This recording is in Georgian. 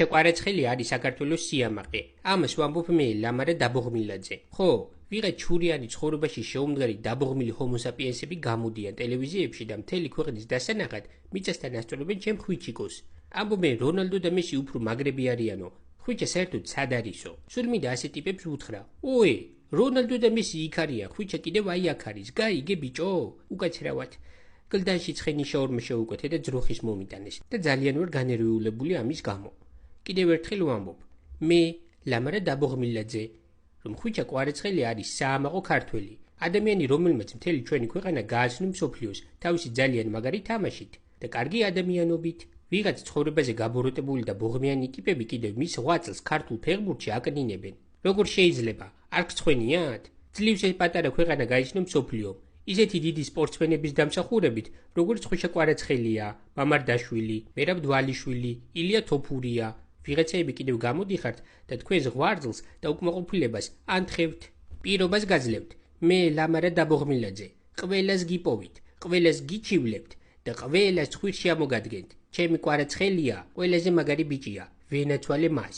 ყვარაცხელი არის საქართველოს სიამაყე. ამას ვამბობ მე, ლამარა დაბოღმილაძე. ხო, ვიღაც ჩურიანი ცხოვრებაში შეუმდგარი დაბოღმილი ჰომოსაპიენსები გამოდიან ტელევიზიებში და მთელი ქვეყნის დასანახად მიწასთან ასწორებენ ჩემ ხვიჩიკოს. ამბობენ რონალდო და მესი უფრო მაგრები არიანო. ხვიჩა საერთოდ სად არისო? სულ მინდა ასეთ ტიპებს უთხრა. ოე, რონალდო და მესი იქ არიან, ხვიჩა კიდევ აი აქ არის. გაიგე ბიჭო? უკაცრავად. გლდანში ცხენი შაურმა შეუკვეთე და ძროხის მომიტანეს და ძალიან ვარ განერვიულებული ამის გამო. კიდევ ერთხელ ვამბობ, მე ლამარა დაბოღმილაძე, რომ ხვიჩა ყვარაცხელი არის საამაყო ქართველი, ადამიანი, რომელმაც მთელი ჩვენი ქვეყანა გააცნო მსოფლიოს თავისი ძალიან მაგარი თამაშით და კარგი ადამიანობით. ვიღაც ცხოვრებაზე გაბოროტებული და ბოღმიანი ტიპები კიდევ მის 8 წელს ქართულ ფეხბურთში აკნინებენ. როგორ შეიძლება? არ გწხვენიათ? ძლივს ეს პატარა ქვეყანა გაიცნო მსოფლიომ. ისეთი დიდი სპორტსმენების დამსახურებით, როგორც ხვიჩა ყვარაცხელია, მამარდაშვილი, მერაბ დვალიშვილი, ილია თოფურია. ვიღაცები კიდევ გამოდიხართ და თქვენს ღვარძლს და უკმაყოფილებას ანთხევთ, პირობას გაძლევთ. მე ლამარა დაბოღმილაძე, ყველას გიპოვით, ყველას გიჩივლებთ და ყველას ცხვირში ამოგადგენთ. ჩემი ყვარაცხელია, ყველაზე მაგარი ბიჭია, ვენაცვალე მას.